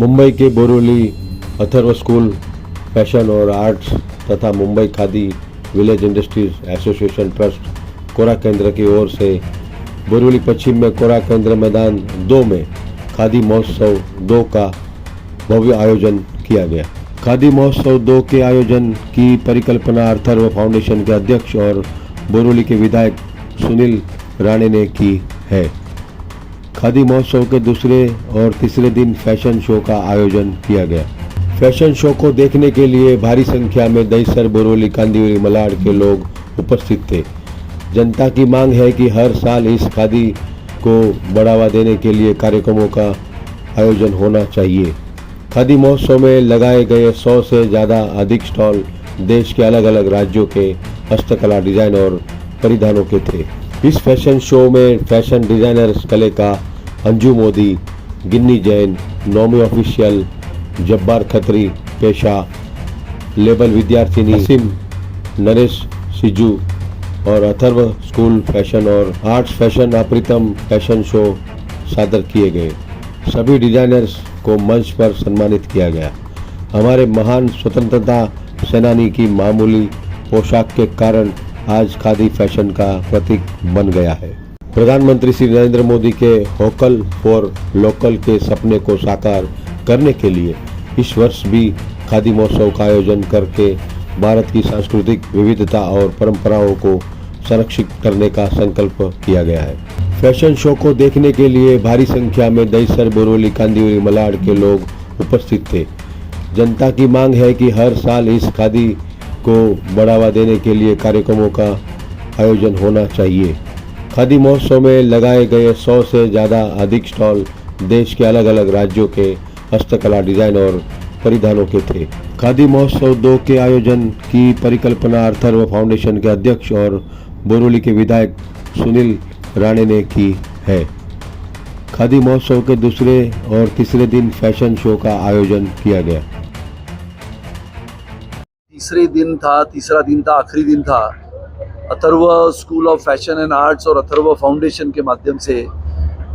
मुंबई के Borivali Atharva school fashion और arts तथा Mumbai Khadi village industries association trust Kora Kendra की ओर से बोरिवली पश्चिम में कोरा केंद्र मैदान 2 में खादी महोत्सव 2 का भव्य आयोजन किया गया। खादी महोत्सव 2 के आयोजन की परिकल्पना अथर्व फाउंडेशन के अध्यक्ष और बोरिवली के विधायक सुनील राणे ने की है। खादी महोत्सव के दूसरे और तीसरे दिन फैशन शो का आयोजन किया गया। फैशन शो को देखने के लिए भारी संख्या में दहिसर, बोरिवली, कांदिवली, मलाड के लोग उपस्थित थे। जनता की मांग है कि हर साल इस खादी को बढ़ावा देने के लिए कार्यक्रमों का आयोजन होना चाहिए। खादी महोत्सव में लगाए गए 100 से ज़्यादा अधिक स्टॉल देश के अलग अलग राज्यों के हस्तकला, डिजाइन और परिधानों के थे। इस फैशन शो में फैशन डिजाइनर्स कलेका, अंजू मोदी, गिन्नी जैन, नौमी ऑफिशियल, जब्बार खत्री, पेशा, लेबल विद्यार्थिनी, नसीम, नरेश सिजू और अथर्व स्कूल फैशन और आर्ट्स फैशन अप्रीतम फैशन शो सादर किए गए। सभी डिजाइनर्स को मंच पर सम्मानित किया गया। हमारे महान स्वतंत्रता सेनानी की मामूली पोशाक के कारण आज खादी फैशन का प्रतीक बन गया है। प्रधानमंत्री श्री नरेंद्र मोदी के वोकल फॉर लोकल के सपने को साकार करने के लिए इस वर्ष भी खादी महोत्सव का आयोजन करके भारत की सांस्कृतिक विविधता और परंपराओं को संरक्षित करने का संकल्प किया गया है। फैशन शो को देखने के लिए भारी संख्या में दहिसर, बोरिवली, कांदिवली, मलाड के लोग उपस्थित थे। जनता की मांग है कि हर साल इस खादी को बढ़ावा देने के लिए कार्यक्रमों का आयोजन होना चाहिए। खादी महोत्सव में लगाए गए 100 से ज़्यादा अधिक स्टॉल देश के अलग अलग राज्यों के हस्तकला, डिजाइन और परिधानों के थे। खादी महोत्सव 2 के आयोजन की परिकल्पना अथर्व फाउंडेशन के अध्यक्ष और बोरिवली के विधायक सुनील राणे ने की है। खादी महोत्सव के दूसरे और तीसरे दिन फैशन शो का आयोजन किया गया। तीसरा दिन था, आखिरी दिन था। Atharva school of fashion and arts और अथर्व फाउंडेशन के माध्यम से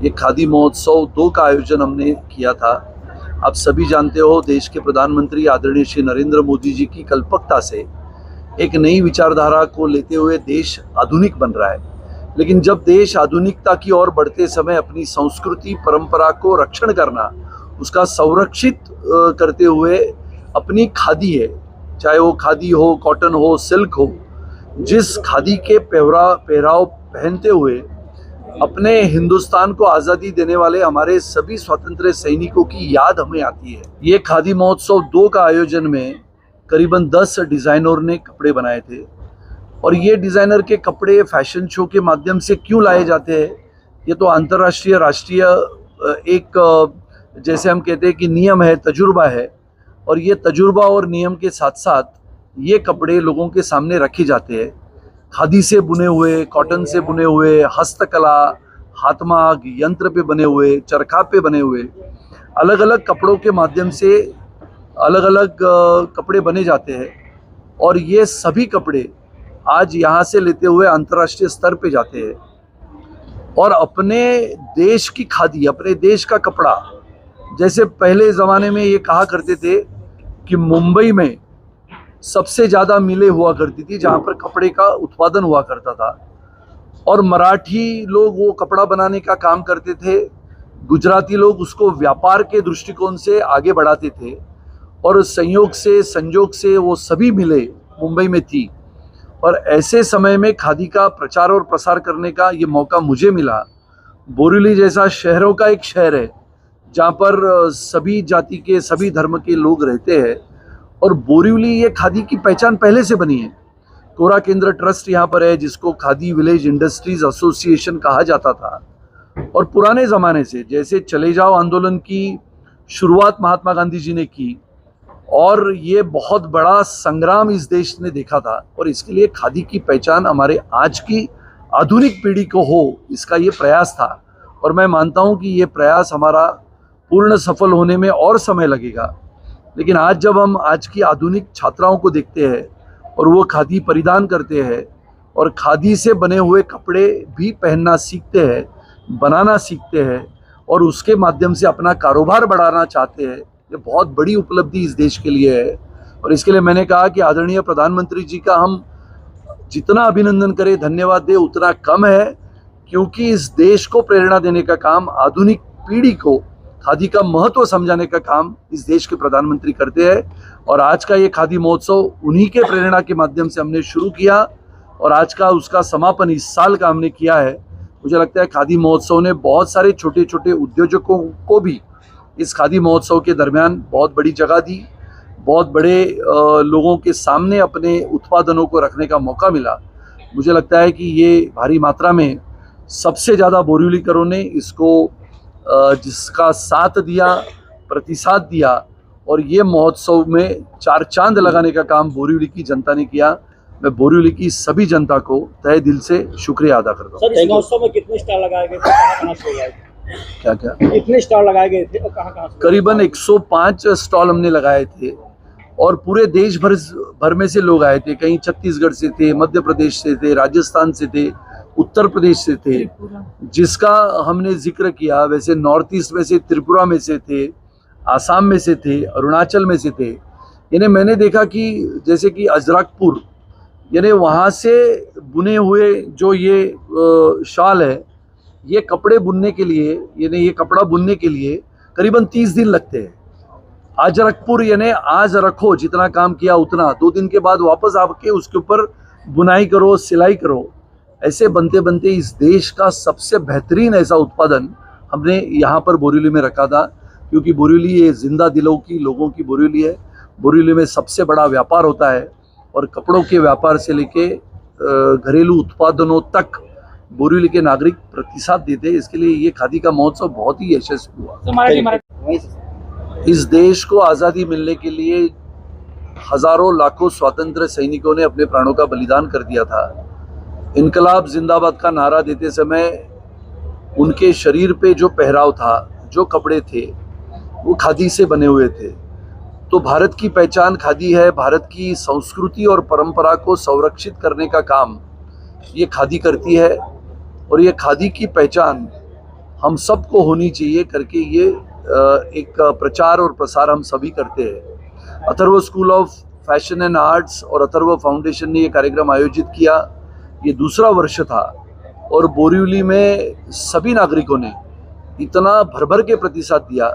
ये खादी महोत्सव 2 का आयोजन हमने किया था। आप सभी जानते हो, देश के प्रधानमंत्री आदरणीय श्री नरेंद्र मोदी जी की कल्पकता से एक नई विचारधारा को लेते हुए देश आधुनिक बन रहा है। लेकिन जब देश आधुनिकता की ओर बढ़ते समय अपनी संस्कृति परंपरा को रक्षण करना, उसका संरक्षित करते हुए अपनी खादी है, चाहे वो खादी हो, कॉटन हो, सिल्क हो, जिस खादी के पहराव पहनते हुए अपने हिंदुस्तान को आज़ादी देने वाले हमारे सभी स्वतंत्र सैनिकों की याद हमें आती है। ये खादी महोत्सव 2 का आयोजन में करीबन 10 डिज़ाइनर ने कपड़े बनाए थे और ये डिज़ाइनर के कपड़े फैशन शो के माध्यम से क्यों लाए जाते हैं, ये तो अंतर्राष्ट्रीय, राष्ट्रीय एक जैसे हम कहते हैं कि नियम है, तजुर्बा है। और ये तजुर्बा और नियम के साथ साथ ये कपड़े लोगों के सामने रखे जाते हैं। खादी से बुने हुए, कॉटन से बुने हुए, हस्तकला, हाथमाग यंत्र पे बने हुए, चरखा पे बने हुए अलग अलग कपड़ों के माध्यम से अलग अलग कपड़े बने जाते हैं। और ये सभी कपड़े आज यहाँ से लेते हुए अंतर्राष्ट्रीय स्तर पे जाते हैं और अपने देश की खादी, अपने देश का कपड़ा, जैसे पहले ज़माने में ये कहा करते थे कि मुंबई में सबसे ज़्यादा मिलें हुआ करती थी जहाँ पर कपड़े का उत्पादन हुआ करता था और मराठी लोग वो कपड़ा बनाने का काम करते थे, गुजराती लोग उसको व्यापार के दृष्टिकोण से आगे बढ़ाते थे और संयोग से वो सभी मिलें मुंबई में थी। और ऐसे समय में खादी का प्रचार और प्रसार करने का ये मौका मुझे मिला। बोरिवली जैसा शहरों का एक शहर है जहाँ पर सभी जाति के, सभी धर्म के लोग रहते हैं और बोरिवली ये खादी की पहचान पहले से बनी है। कोरा केंद्र ट्रस्ट यहाँ पर है जिसको खादी विलेज इंडस्ट्रीज एसोसिएशन कहा जाता था और पुराने ज़माने से जैसे चले जाओ आंदोलन की शुरुआत महात्मा गांधी जी ने की और ये बहुत बड़ा संग्राम इस देश ने देखा था और इसके लिए खादी की पहचान हमारे आज की आधुनिक पीढ़ी को हो, इसका ये प्रयास था। और मैं मानता हूँ कि ये प्रयास हमारा पूर्ण सफल होने में और समय लगेगा। लेकिन आज जब हम आज की आधुनिक छात्राओं को देखते हैं और वो खादी परिधान करते हैं और खादी से बने हुए कपड़े भी पहनना सीखते हैं, बनाना सीखते हैं और उसके माध्यम से अपना कारोबार बढ़ाना चाहते हैं, ये बहुत बड़ी उपलब्धि इस देश के लिए है। और इसके लिए मैंने कहा कि आदरणीय प्रधानमंत्री जी का हम जितना अभिनंदन करें, धन्यवाद दें, उतना कम है, क्योंकि इस देश को प्रेरणा देने का काम, आधुनिक पीढ़ी को खादी का महत्व समझाने का काम इस देश के प्रधानमंत्री करते हैं। और आज का ये खादी महोत्सव उन्हीं के प्रेरणा के माध्यम से हमने शुरू किया और आज का उसका समापन इस साल का हमने किया है। मुझे लगता है खादी महोत्सव ने बहुत सारे छोटे छोटे उद्योजकों को भी इस खादी महोत्सव के दरमियान बहुत बड़ी जगह दी, बहुत बड़े लोगों के सामने अपने उत्पादनों को रखने का मौका मिला। मुझे लगता है कि ये भारी मात्रा में सबसे ज़्यादा बोरिवलीकरों ने इसको जिसका साथ दिया, प्रतिसाद दिया, और ये महोत्सव में चार चांद लगाने का काम बोरिवली की जनता ने किया। मैं बोरिवली की सभी जनता को तहे दिल से शुक्रिया अदा करता हूँ। सर, इस महोत्सव में कितने स्टॉल लगाए गए थे, कहाँ से लगाए थे? क्या कितने स्टॉल लगाए गए थे और कहाँ से? करीबन 105 स्टॉल हमने लगाए थे और पूरे देश भर में से लोग आए थे। कहीं छत्तीसगढ़ से थे, मध्य प्रदेश से थे, राजस्थान से थे, उत्तर प्रदेश से थे, जिसका हमने जिक्र किया। वैसे नॉर्थ ईस्ट में से त्रिपुरा में से थे, आसाम में से थे, अरुणाचल में से थे। यानी मैंने देखा कि जैसे कि अजरकपुर, यानी वहाँ से बुने हुए जो ये शाल है, ये कपड़े बुनने के लिए, यानी ये कपड़ा बुनने के लिए करीबन 30 दिन लगते हैं। अजरकपुर यानी आज रखो, जितना काम किया उतना, 2 दिन के बाद वापस आके उसके ऊपर बुनाई करो, सिलाई करो। ऐसे बनते बनते इस देश का सबसे बेहतरीन ऐसा उत्पादन हमने यहाँ पर बोरिवली में रखा था, क्योंकि बोरिवली ये जिंदा दिलों की, लोगों की बोरिवली है। बोरिवली में सबसे बड़ा व्यापार होता है और कपड़ों के व्यापार से लेके घरेलू उत्पादनों तक बोरिवली के नागरिक प्रतिसाद देते हैं। इसके लिए ये खादी का महोत्सव बहुत ही यशस्वी हुआ। इस देश को आज़ादी मिलने के लिए हजारों लाखों स्वतंत्र सैनिकों ने अपने प्राणों का बलिदान कर दिया था। इनकलाब जिंदाबाद का नारा देते समय उनके शरीर पे जो पहराव था, जो कपड़े थे, वो खादी से बने हुए थे। तो भारत की पहचान खादी है। भारत की संस्कृति और परंपरा को संरक्षित करने का काम ये खादी करती है और ये खादी की पहचान हम सबको होनी चाहिए करके ये एक प्रचार और प्रसार हम सभी करते हैं। Atharva school of fashion and arts और अथर्व फाउंडेशन ने ये कार्यक्रम आयोजित किया। ये दूसरा वर्ष था और बोरिवली में सभी नागरिकों ने इतना भर भर के प्रतिसाद दिया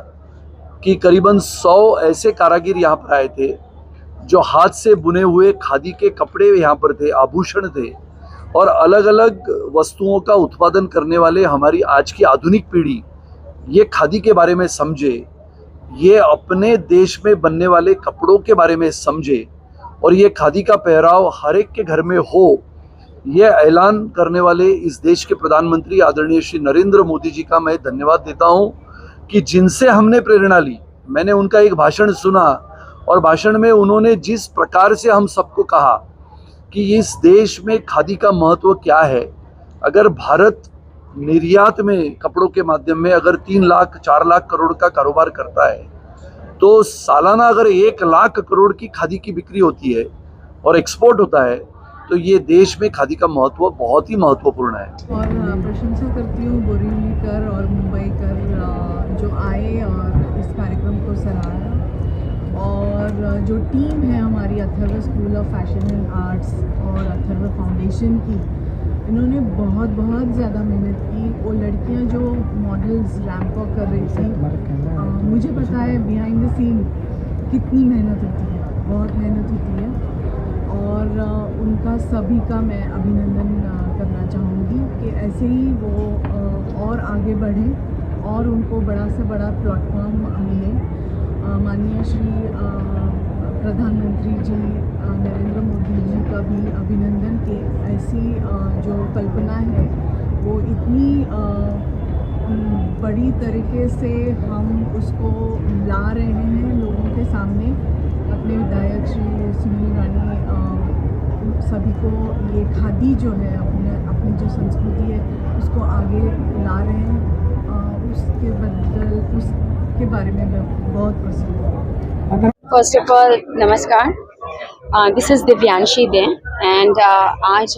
कि करीबन 100 ऐसे कारागिर यहाँ पर आए थे जो हाथ से बुने हुए खादी के कपड़े यहाँ पर थे, आभूषण थे, और अलग अलग वस्तुओं का उत्पादन करने वाले हमारी आज की आधुनिक पीढ़ी ये खादी के बारे में समझे, ये अपने देश में बनने वाले कपड़ों के बारे में समझे और ये खादी का पहराव हर एक के घर में हो, ये ऐलान करने वाले इस देश के प्रधानमंत्री आदरणीय श्री नरेंद्र मोदी जी का मैं धन्यवाद देता हूँ कि जिनसे हमने प्रेरणा ली। मैंने उनका एक भाषण सुना और भाषण में उन्होंने जिस प्रकार से हम सबको कहा कि इस देश में खादी का महत्व क्या है। अगर भारत निर्यात में कपड़ों के माध्यम में अगर 3 लाख 4 लाख करोड़ का कारोबार करता है, तो सालाना अगर 1 लाख करोड़ की खादी की बिक्री होती है और एक्सपोर्ट होता है, तो ये देश में खादी का महत्व बहुत ही महत्वपूर्ण है। और प्रशंसा करती हूँ बोरिवलीकर और मुंबईकर जो आए और इस कार्यक्रम को सराहा, और जो टीम है हमारी Atharva school of fashion and arts और अथर्व फाउंडेशन की, इन्होंने बहुत ज़्यादा मेहनत की। वो लड़कियां जो मॉडल्स रैंप वॉक कर रही थी, मुझे पता है बिहाइंड द सीन कितनी मेहनत होती है, बहुत मेहनत होती है, और उनका सभी का मैं अभिनंदन करना चाहूँगी कि ऐसे ही वो और आगे बढ़ें और उनको बड़ा से बड़ा प्लेटफॉर्म मिले। माननीय श्री प्रधानमंत्री जी नरेंद्र मोदी जी का भी अभिनंदन कि ऐसी जो कल्पना है वो इतनी बड़ी तरीके से हम उसको ला रहे हैं लोगों के सामने। अपने विधायक श्री सुनील रानी सभी को ये खादी जो है अपनी जो संस्कृति है उसको आगे ला रहे हैं, उसके बारे में मैं बहुत प्रसन्न हूँ। फर्स्ट ऑफ ऑल नमस्कार, this is Divyanshi they and आज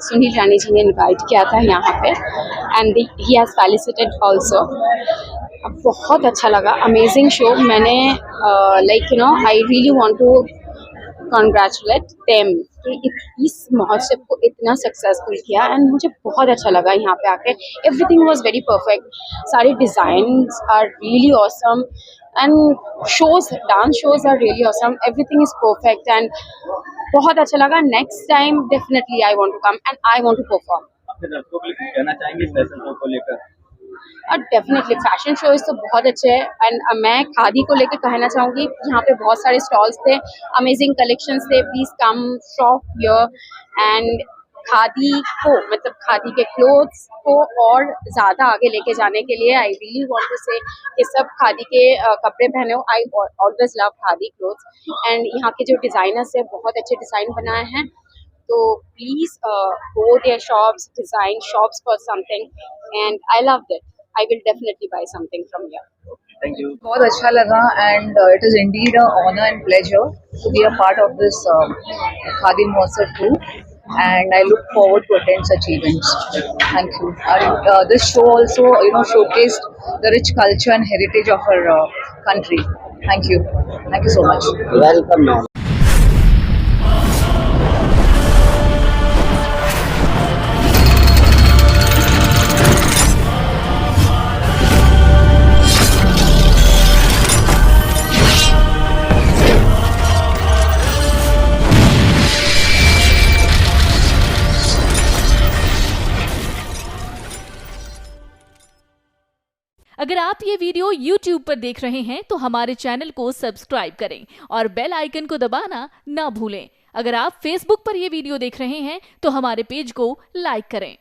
सुनील रानी जी ने इनवाइट किया था यहाँ पे and he has felicitated also. बहुत अच्छा लगा, अमेजिंग शो। मैंने like I really want to congratulate them कि इस महोत्सव को इतना सक्सेसफुल किया एंड मुझे बहुत अच्छा लगा यहाँ पे आके। एवरीथिंग वाज वेरी परफेक्ट, सारे designs are really awesome and shows, dance shows are really awesome, everything is perfect and बहुत अच्छा लगा। Next time definitely I want to come and I want to perform. अपने दर्शकों के लिए कुछ कहना चाहेंगे फैशन शो को लेकर? और डेफिनेटली फैशन शोज तो बहुत अच्छे हैं एंड मैं खादी को लेकर कहना चाहूँगी, यहाँ पे बहुत सारे स्टॉल्स थे, अमेजिंग कलेक्शंस थे। Please come shop here and khadi को, मतलब खादी के क्लोथ्स को और ज़्यादा आगे लेके जाने के लिए आई रियली वांट टू से कि सब खादी के कपड़े पहने हो। I always love khadi clothes and यहाँ के जो डिज़ाइनर्स हैं बहुत अच्छे डिज़ाइन बनाए हैं। तो please go their shops, design shops for something and I loved it. I will definitely buy something from here. Thank you. बहुत अच्छा लगा and it is indeed a honour and pleasure to be a part of this Khadi महोत्सव to and I look forward to attend such events. Thank you. And this show also, showcased the rich culture and heritage of our country. Thank you. Thank you so much. Welcome ma'am. अगर आप ये video YouTube पर देख रहे हैं तो हमारे channel को सब्सक्राइब करें और बेल आइकन को दबाना ना भूलें। अगर आप Facebook पर ये वीडियो देख रहे हैं तो हमारे पेज को लाइक करें।